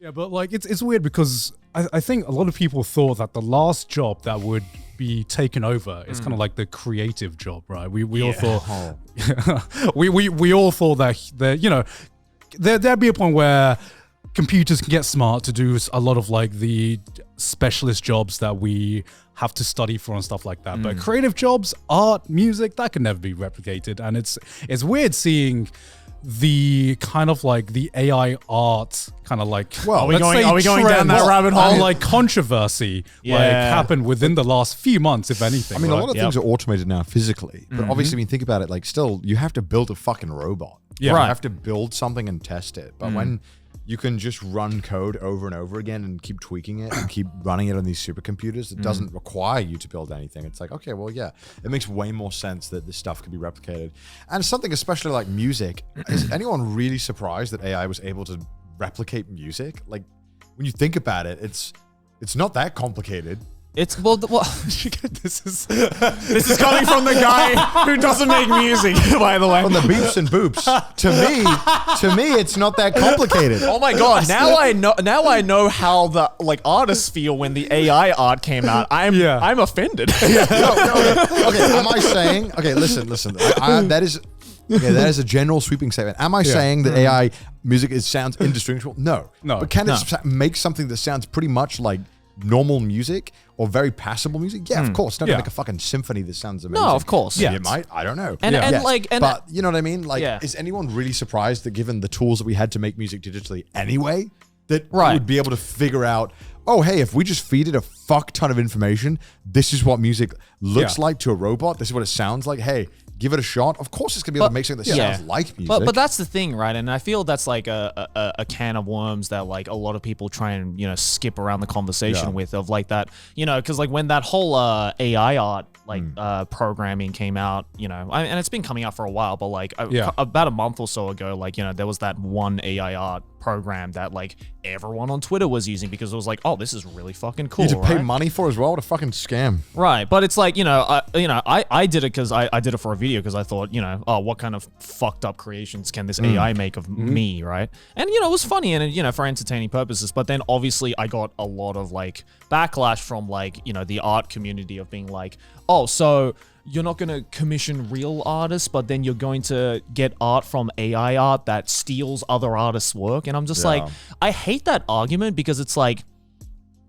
Yeah, but like it's weird because I think a lot of people thought that the last job that would be taken over is kind of like the creative job, right? We all thought we all thought that there'd be a point where computers can get smart to do a lot of like the specialist jobs that we have to study for and stuff like that. But creative jobs, art, music, that can never be replicated. And it's weird seeing the kind of like the AI art kind of like, well, are we going down that rabbit hole? And like controversy like happened within the last few months, if anything. I mean, a lot of things are automated now physically, but obviously when you think about it, like still you have to build a fucking robot. Yeah. You have to build something and test it. But when you can just run code over and over again and keep tweaking it and keep running it on these supercomputers, it doesn't require you to build anything. It's like, okay, well, yeah, it makes way more sense that this stuff could be replicated. And something especially like music, is anyone really surprised that AI was able to replicate music? Like, when you think about it, it's not that complicated. It's well. This is coming from the guy who doesn't make music, by the way. From the beeps and boops. To me, it's not that complicated. Oh my god! Now I know how the like artists feel when the AI art came out. I'm offended. No. Okay, am I saying? Okay, listen. That is a general sweeping statement. Am I saying that AI music sounds indistinguishable? No. But can it make something that sounds pretty much like normal music or very passable music? Yeah, of course. Not gonna make a fucking symphony that sounds amazing. No, of course. Yeah, it might. I don't know. But you know what I mean? Like, is anyone really surprised that given the tools that we had to make music digitally anyway, that we would be able to figure out, oh, hey, if we just feed it a fuck ton of information, this is what music looks like to a robot. This is what it sounds like. Hey, give it a shot. Of course, it's gonna be able to make something that sounds like music. But that's the thing, right? And I feel that's like a can of worms that like a lot of people try and skip around the conversation with of like that, because like when that whole AI art like programming came out, and it's been coming out for a while, but like about a month or so ago, like there was that one AI art program that like everyone on Twitter was using because it was like, oh, this is really fucking cool. You had to pay money for as well. What a fucking scam. Right, but it's like I did it because I did it for a video because I thought oh, what kind of fucked up creations can this AI make of me, right? And it was funny and for entertaining purposes. But then obviously I got a lot of like backlash from like the art community of being like, oh, so you're not going to commission real artists, but then you're going to get art from AI art that steals other artists' work. And I'm just like, I hate that argument because it's like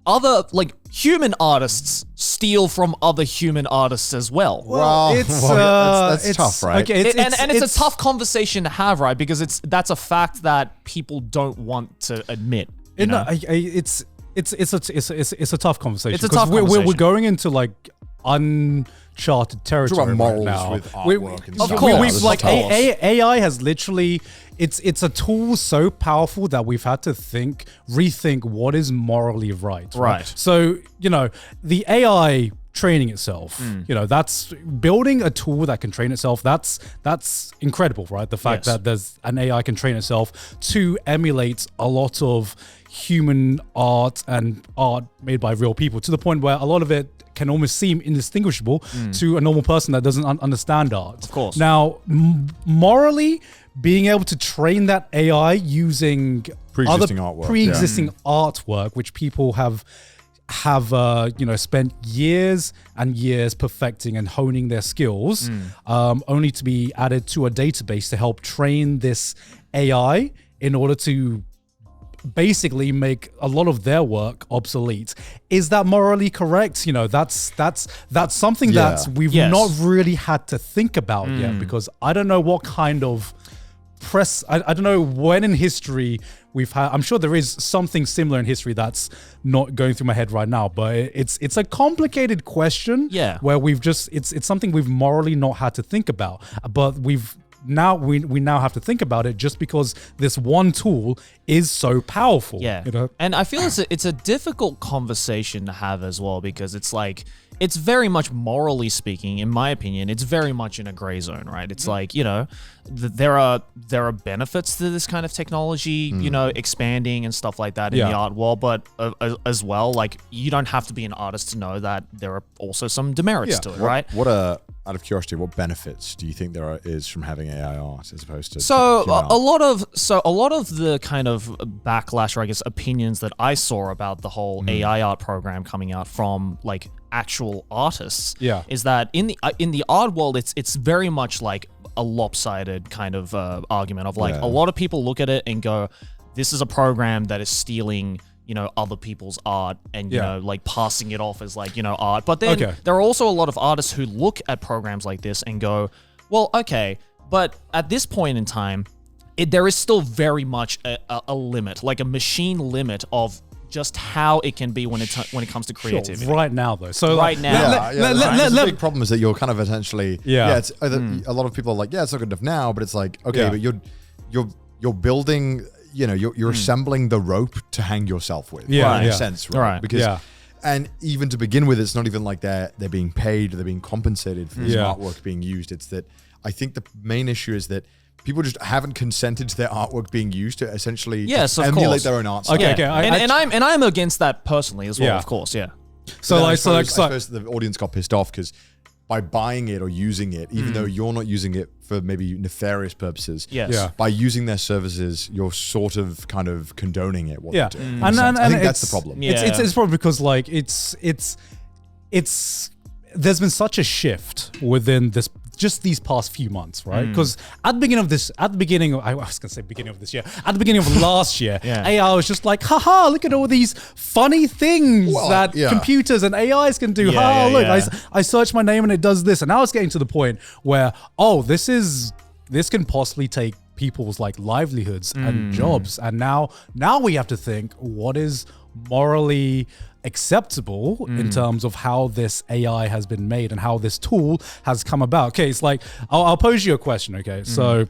other like human artists steal from other human artists as well. Well, that's tough, right? Okay, it's a tough conversation to have, right? Because that's a fact that people don't want to admit. It's a tough conversation. It's a tough conversation. We're going into like uncharted territory morals right now. with artwork and of stuff. course. Like AI has literally, it's a tool so powerful that we've had to rethink what is morally right. Right. So, the AI training itself, that's building a tool that can train itself. That's incredible, right? The fact that there's an AI can train itself to emulate a lot of human art and art made by real people, to the point where a lot of it can almost seem indistinguishable to a normal person that doesn't understand art. Of course. Now, morally, being able to train that AI using Pre-existing artwork, which people have spent years and years perfecting and honing their skills, only to be added to a database to help train this AI in order to basically make a lot of their work obsolete. Is that morally correct? That's something that we've not really had to think about yet, because I don't know what kind of press, I don't know when in history we've had, I'm sure there is something similar in history that's not going through my head right now, but it's a complicated question where it's something we've morally not had to think about, but we now have to think about it just because this one tool is so powerful. And I feel it's a difficult conversation to have as well, because it's like it's very much, morally speaking, in my opinion, it's very much in a gray zone, right? It's like, you know, there are benefits to this kind of technology, you know, expanding and stuff like that in the art world, but as well, like, you don't have to be an artist to know that there are also some demerits to it, right? Out of curiosity, what benefits do you think there is from having AI art as opposed to So human art? a lot of the kind of backlash, or I guess opinions that I saw about the whole AI art program coming out from like actual artists, is that in the art world, it's very much like a lopsided kind of argument of like a lot of people look at it and go, this is a program that is stealing, you know, other people's art and, you know, like passing it off as like, you know, art. But then there are also a lot of artists who look at programs like this and go, well, okay, but at this point in time, there is still very much a limit, like a machine limit of just how it can be when it comes to creativity. Sure, right now, though. So right now. The big problem is that you're kind of essentially, it's a lot of people are like, it's not good enough now, but it's like, okay, but you're building, you know, you're assembling the rope to hang yourself with. In a sense, right? Because and even to begin with, it's not even like they're being paid, they're being compensated for this artwork being used. It's that I think the main issue is that people just haven't consented to their artwork being used to essentially emulate their own art style. Okay, and I'm against that personally as well, of course, So I suppose the audience got pissed off because by buying it or using it, even though you're not using it for maybe nefarious purposes, by using their services, you're sort of kind of condoning it. What they're doing. And I think that's the problem. It's probably because like it's there's been such a shift within just these past few months, right? Because at the beginning of this year, at the beginning of last year, AI was just like, haha, look at all these funny things that computers and AIs can do. I search my name and it does this. And now it's getting to the point where, this can possibly take people's like livelihoods and jobs. And now we have to think, what is morally acceptable in terms of how this AI has been made and how this tool has come about. Okay, it's like I'll pose you a question. Okay, so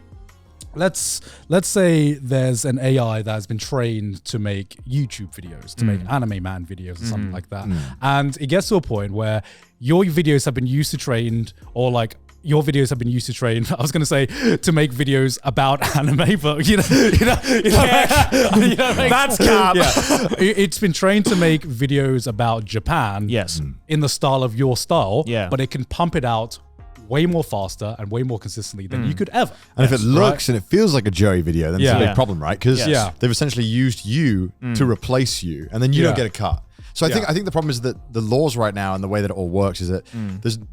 let's say there's an AI that has been trained to make YouTube videos, to make anime man videos or something like that, and it gets to a point where your videos have been used to train, or like your videos have been used to train. I was going to say to make videos about anime, but that's cap. It's been trained to make videos about Japan. In the style of your style. But it can pump it out way more faster and way more consistently than you could ever. And if it looks and it feels like a Joey video, then it's a big problem, right? Because they've essentially used you to replace you, and then you don't get a cut. So I think the problem is that the laws right now and the way that it all works is that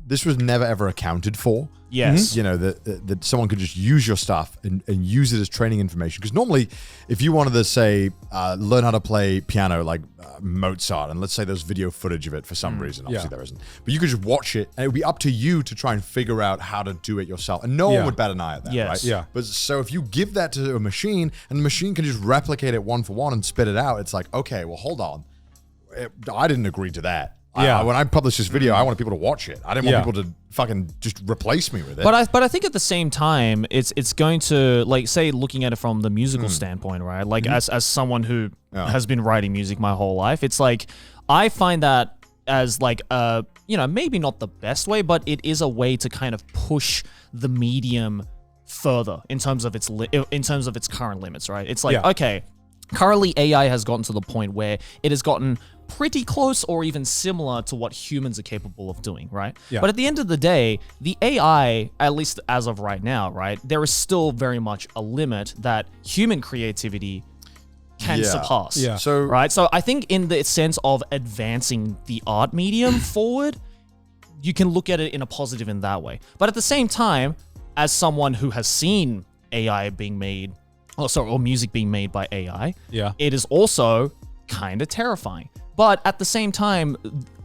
this was never ever accounted for. You know, that someone could just use your stuff and use it as training information. Because normally, if you wanted to say, learn how to play piano like Mozart, and let's say there's video footage of it for some reason, obviously there isn't, but you could just watch it and it would be up to you to try and figure out how to do it yourself. And no one would bat an eye at that, right? But so if you give that to a machine and the machine can just replicate it one for one and spit it out, it's like, okay, well, hold on. I didn't agree to that. When I published this video, I wanted people to watch it. I didn't want people to fucking just replace me with it. But I think at the same time, it's going to, like, say, looking at it from the musical standpoint, right? Like as someone who has been writing music my whole life, it's like I find that as like maybe not the best way, but it is a way to kind of push the medium further in terms of its current limits, right? It's like okay. Currently, AI has gotten to the point where it has gotten pretty close or even similar to what humans are capable of doing, right? But at the end of the day, the AI, at least as of right now, right, there is still very much a limit that human creativity can surpass. So I think in the sense of advancing the art medium forward, you can look at it in a positive in that way. But at the same time, as someone who has seen AI being made, or music being made by AI, it is also kind of terrifying. But at the same time,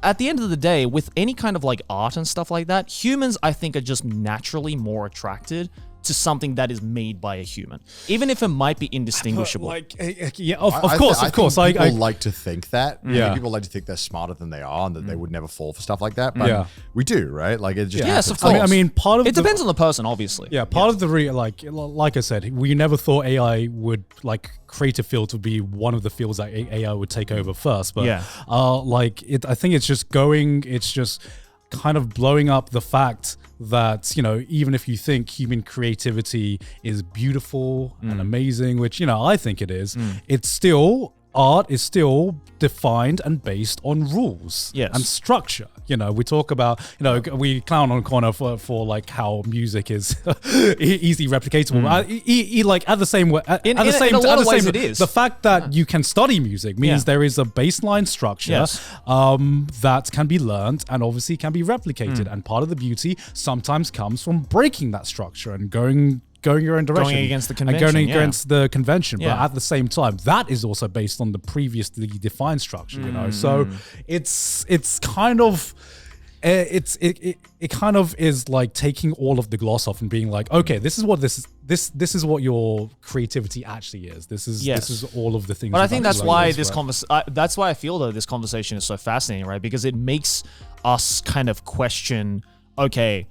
at the end of the day, with any kind of like art and stuff like that, humans, I think, are just naturally more attracted to something that is made by a human, even if it might be indistinguishable. Of course. People like to think that. People like to think they're smarter than they are and that they would never fall for stuff like that. But we do, right? Like it just yes, of course. I mean, part of it depends on the person, obviously. Yeah, part of the like I said, we never thought AI would like creative field would be one of the fields that AI would take over first. But I think it's just going. It's just kind of blowing up the fact that, you know, even if you think human creativity is beautiful and amazing, which, you know, I think it is, it's still, art is still defined and based on rules and structure. You know, we talk about, you know, we clown on Connor for like how music is easily replicatable. Like at the same way, in a lot of ways it is. The fact that you can study music means there is a baseline structure that can be learned and obviously can be replicated. And part of the beauty sometimes comes from breaking that structure and going your own direction. Going against the convention. And going against the convention. Yeah. But at the same time, that is also based on the previously defined structure, you know? So it's kind of... It kind of is like taking all of the gloss off and being like, okay, this is what this is what your creativity actually is. This is all of the things. But I think that's why that's why I feel though this conversation is so fascinating, right? Because it makes us kind of question, okay,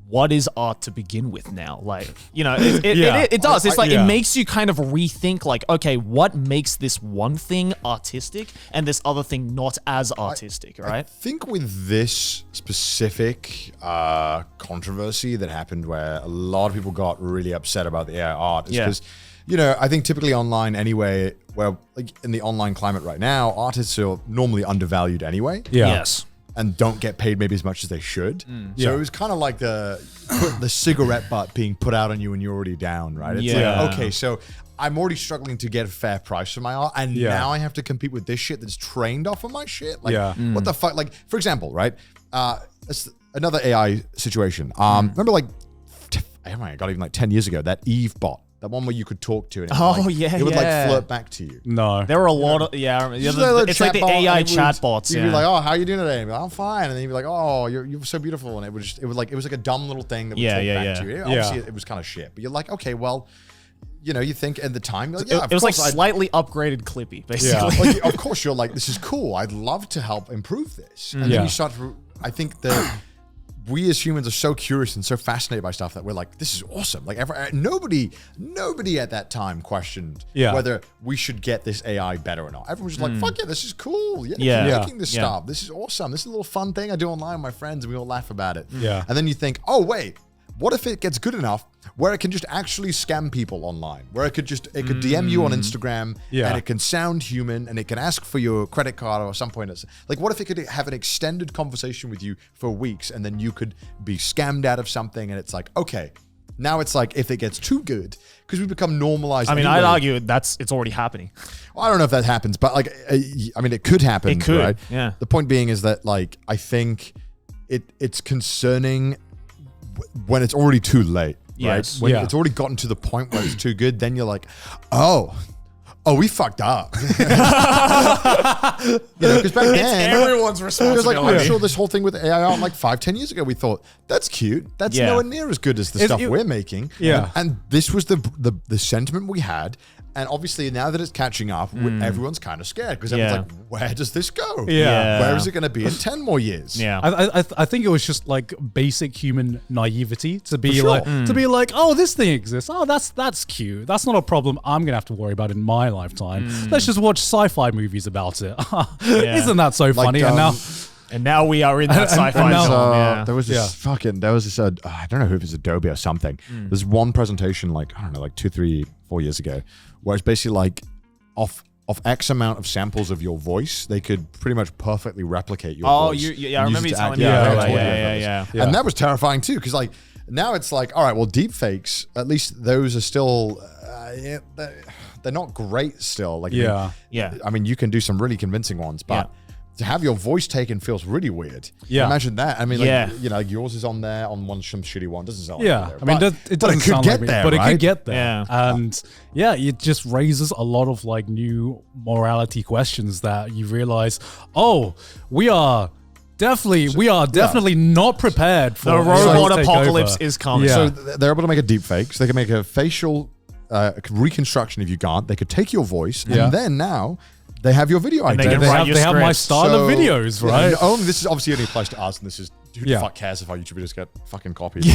what is art to begin with now? Like, you know, it does. It's like, it makes you kind of rethink like, okay, what makes this one thing artistic and this other thing not as artistic, right? I think with this specific controversy that happened where a lot of people got really upset about the AI art is because, you know, I think typically online anyway, where like in the online climate right now, artists are normally undervalued anyway. Yes. And don't get paid maybe as much as they should. So it was kind of like the cigarette butt being put out on you when you're already down, right? It's like, okay, so I'm already struggling to get a fair price for my art, and now I have to compete with this shit that's trained off of my shit? Like, what the fuck? Like, for example, right? Another AI situation. Remember like, oh my God, even like 10 years ago, that Eve bot. That one where you could talk to it. It would like flirt back to you. No. There were a lot of, it's like the AI chatbots. You'd be like, oh, how are you doing today? And be like, I'm fine. And then you'd be like, oh, you're so beautiful. And it was like a dumb little thing that would talk back to you. Obviously, it was kind of shit. But you're like, okay, well, you know, you think at the time, like, it was like slightly upgraded Clippy, basically. Yeah. Like, of course, you're like, this is cool. I'd love to help improve this. And then you start to, I think that we as humans are so curious and so fascinated by stuff that we're like, this is awesome. Like nobody at that time questioned whether we should get this AI better or not. Everyone was just like, fuck yeah, this is cool. Keep making this stuff. This is awesome. This is a little fun thing I do online with my friends and we all laugh about it. Yeah. And then you think, oh wait, what if it gets good enough where it can just actually scam people online? Where it could DM you on Instagram and it can sound human and it can ask for your credit card or some point. Like, what if it could have an extended conversation with you for weeks and then you could be scammed out of something? And it's like, okay, now it's like if it gets too good, because we become normalized. I mean, anyway. I'd argue it's already happening. Well, I don't know if that happens, but like, I mean, it could happen. It could, right? yeah. The point being is that like, I think it's concerning when it's already too late, right? When it's already gotten to the point where it's too good, then you're like, oh, we fucked up. You know, because back then, everyone's responsibility. It was like, I'm sure this whole thing with AI art, like 5-10 years ago, we thought, that's cute. That's nowhere near as good as the stuff we're making. Yeah. And this was the sentiment we had. And obviously now that it's catching up, everyone's kind of scared because everyone's like, where does this go? Yeah. Where is it going to be in 10 more years? Yeah. I think it was just like basic human naivety to be like, oh, this thing exists. Oh, that's cute. That's not a problem I'm gonna have to worry about in my lifetime. Let's just watch sci-fi movies about it. Isn't that so funny? And now we are in that sci-fi zone. There was this I don't know if it was Adobe or something. There's one presentation like 2, 3, 4 years ago where it's basically like off X amount of samples of your voice, they could pretty much perfectly replicate your voice. I remember you telling me yeah. And that was terrifying too, because like now it's like, all right, well, deep fakes, at least those are still, they're not great still. Like, I mean, you can do some really convincing ones, but to have your voice taken feels really weird. Yeah. Imagine that. I mean, like yours is on there on some shitty one. Doesn't sound like it. I mean, it doesn't sound like me, but it could get there. Yeah. And it just raises a lot of like new morality questions that you realize, oh, we are definitely not prepared for the robot apocalypse is coming. Yeah. So they're able to make a deep fake. So they can make a facial reconstruction if you can't. They could take your voice and then now they have your video idea. They have my style of videos, right? This is obviously only applies to us, and this is who the fuck cares if our YouTube videos get fucking copied.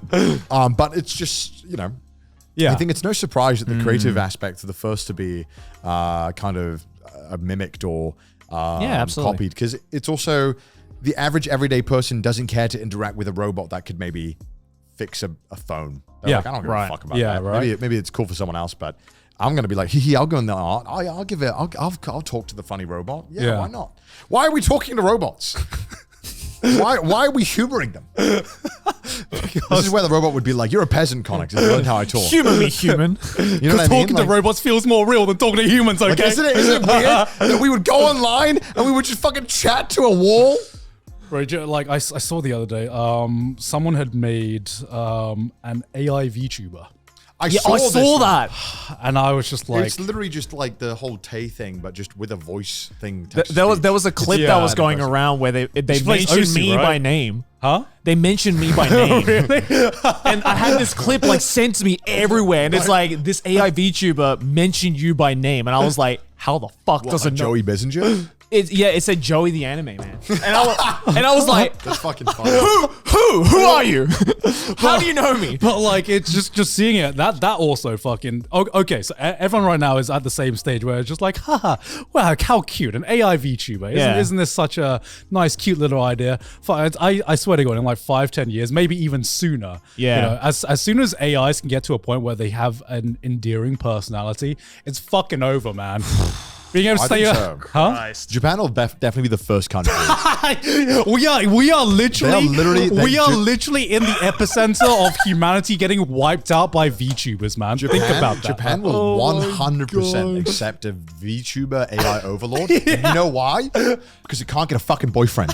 But it's just, I think it's no surprise that the creative aspects are the first to be kind of mimicked or copied, because it's also the average everyday person doesn't care to interact with a robot that could maybe fix a phone. They're Yeah, like, I don't give a fuck about Yeah, that. right. Maybe it's cool for someone else, but I'm gonna be like, hee, I'll go in the art. I'll give it. I'll talk to the funny robot. Yeah, why not? Why are we talking to robots? Why are we humoring them? This is where the robot would be like, "You're a peasant, Connor, because you learned how I talk." Humor me, human. You know what I mean? Talking to robots feels more real than talking to humans. Okay, Like, isn't it weird that we would go online and we would just fucking chat to a wall? Right, like I saw the other day, someone had made an AI VTuber, I saw that. and I was just like, It's literally just like the whole Tay thing, but just with a voice thing. There was a clip that was going around where they plays mentioned OC, me right? by name. huh? They mentioned me by name. And I had this clip like sent to me everywhere. And it's like, this AI VTuber mentioned you by name. And I was like, how the fuck does it know? Joey Bissinger? It said Joey the anime man. And I was like, That's fucking funny. who are you? How do you know me? But like, it's just seeing it. That also fucking okay. So everyone right now is at the same stage where it's just like, haha, wow, how cute, an AI VTuber. Isn't this such a nice, cute little idea? I swear to God, in like 5-10 years, maybe even sooner. Yeah. You know, as soon as AIs can get to a point where they have an endearing personality, it's fucking over, man. Being able to I say, think so. huh? Japan will definitely be the first country. we are literally They are literally in the epicenter of humanity getting wiped out by VTubers, man. Think about that. Japan will 100% accept a VTuber AI overlord. And you know why? Because it can't get a fucking boyfriend.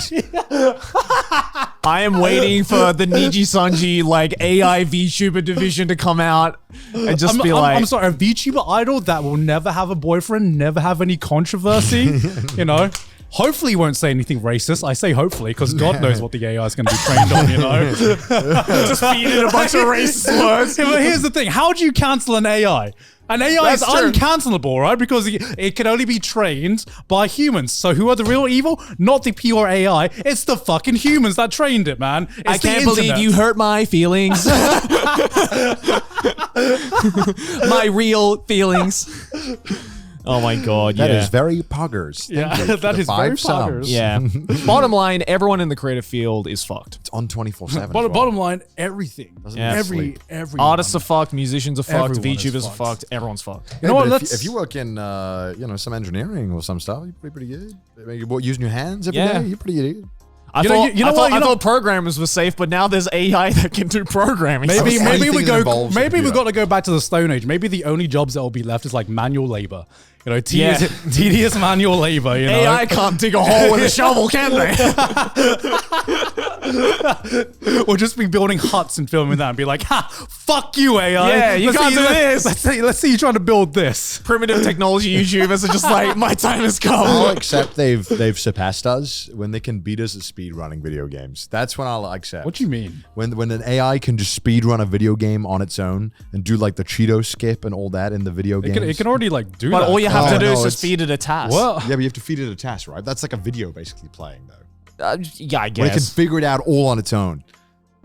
I am waiting for the Niji Sanji like AI VTuber division to come out and just I'm sorry, a VTuber idol that will never have a boyfriend, never have any controversy, you know. Hopefully he won't say anything racist. I say hopefully because God knows what the AI is going to be trained on, you know. just feed it a bunch of racist words. Yeah, but here's the thing. How do you cancel an AI? An AI is uncancelable, right? Because it can only be trained by humans. So who are the real evil? Not the pure AI. It's the fucking humans that trained it, man. It's I can't believe you hurt my feelings. My real feelings. Oh my God, That is very poggers. Yeah, Thank you for that the is very 5 subs. poggers. Yeah. Bottom line, everyone in the creative field is fucked. It's on 24/7. Bottom line, everything. Yeah. Every Artists are fucked, musicians are fucked, Everyone is VTubers are fucked. fucked, everyone's fucked. You know what? If you work in some engineering or some stuff, you're pretty good. You're using your hands every Yeah. day. You're pretty good. I thought programmers were safe, but now there's AI that can do programming. Maybe Anything we that go. involves a Maybe we've computer. got to go back to the Stone Age. Maybe the only jobs that will be left is like manual labor. You know, tedious manual labor. You know, AI can't dig a hole with a shovel, can they? we'll just be building huts and filming that and be like, ha, fuck you, AI. Yeah, you can't do this. Let's see you trying to build this. Primitive technology YouTubers are just like, my time has I'll come. accept they've surpassed us when they can beat us at speed running video games. That's when I'll accept. What do you mean? When an AI can just speed run a video game on its own and do like the Cheeto skip and all that in the video games. It can already like do But that. all you have Oh, to do no, is it's- just feed it a task. Well, Yeah, but you have to feed it a task, right? That's like a video basically playing though. Yeah, I When it can guess. figure it out all on its own.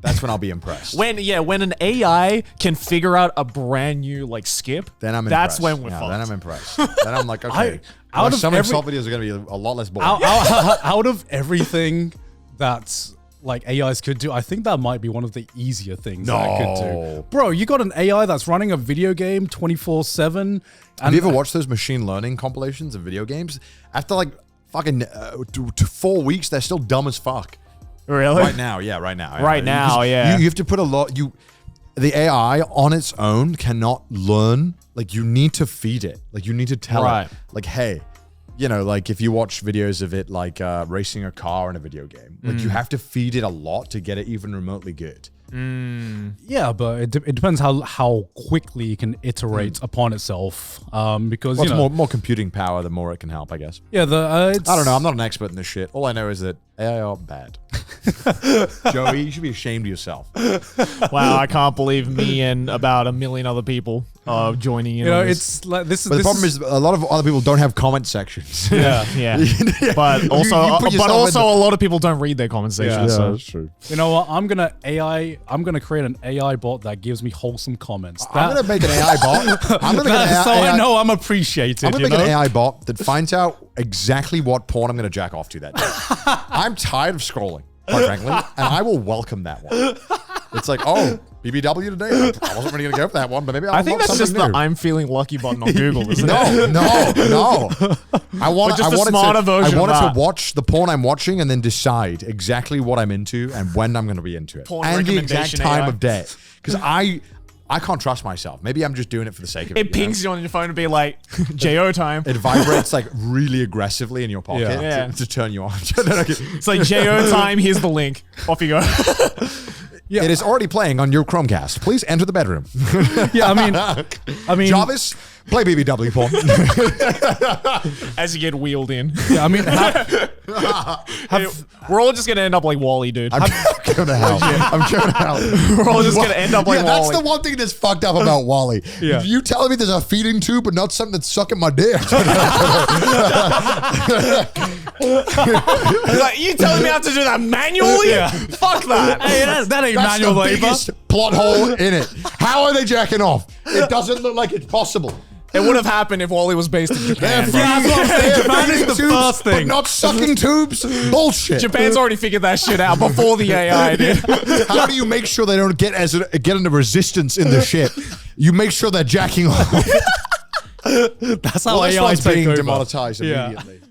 That's when I'll be impressed. When an AI can figure out a brand new like skip, Then I'm that's impressed. when we're Yeah, fucked. then I'm impressed. Then I'm like, okay. out of some every- solve videos are going to be a lot less boring. out of everything that's like AIs could do, I think that might be one of the easier things that it could do. No. Bro, you got an AI that's running a video game 24/7. Have you ever watched those machine learning compilations of video games? After like fucking 4 weeks, they're still dumb as fuck. Really? Right now, yeah, right now. Right now, yeah. You have to put a lot. The AI on its own cannot learn. Like you need to feed it. Like you need to tell Right. it. Like, hey, you know, like if you watch videos of it, like racing a car in a video game, like you have to feed it a lot to get it even remotely good. Yeah, but it depends how quickly it can iterate upon itself. Because Well, you know, more computing power, the more it can help, I guess. yeah, I don't know. I'm not an expert in this shit. All I know is that AI are bad. Joey, you should be ashamed of yourself. Wow, I can't believe me and about a million other people are joining in. You know, on this. it's like this is. But the problem is, a lot of other people don't have comment sections. yeah. Yeah, but also, you put yourself in a lot of people don't read their comment section. Yeah. so that's true. You know what? I'm gonna create an AI bot that gives me wholesome comments. I'm gonna make an AI bot. I'm gonna make an so AI, I know I'm appreciated. I'm gonna you make know? an AI bot that finds out exactly what porn I'm going to jack off to that day. I'm tired of scrolling, quite frankly, and I will welcome that one. It's like, oh, BBW today? I wasn't really going to go for that one, but maybe I'll I think look that's just something the new. I'm feeling lucky button on Google, isn't it? No. I want just a smarter version I of wanted that. to watch the porn I'm watching and then decide exactly what I'm into and when I'm going to be into it. Porn and the exact recommendation time AI. of day. Because I can't trust myself. Maybe I'm just doing it for the sake of it. It pings you on your phone and be like, JO time. It vibrates like really aggressively in your pocket Yeah. to turn you on. It's like, JO time, here's the link. Off you go. It is already playing on your Chromecast. Please enter the bedroom. Yeah, I mean, Jarvis, play BBW porn. As you get wheeled in. yeah, I mean, We're all just going to end up like Wally, dude. I'm going to hell. I'm going to hell. We're all just going to end up like That's Wally. the one thing that's fucked up about Wally. Yeah. You telling me there's a feeding tube but not something that's sucking my dick. Like, you telling me I have to do that manually? Yeah. Fuck that. hey, that ain't That's manual the labor. biggest plot hole in it. How are they jacking off? It doesn't look like it's possible. It would have happened if Wally was based in Japan. bro. Yeah, that's what I'm saying. Japan is the Feeding first tubes, thing. But not sucking tubes? Bullshit. Japan's already figured that shit out before the AI did. How do you make sure they don't get into resistance in the ship? You make sure they're jacking off. That's how Well, this AI one's take being over. demonetized Yeah. immediately.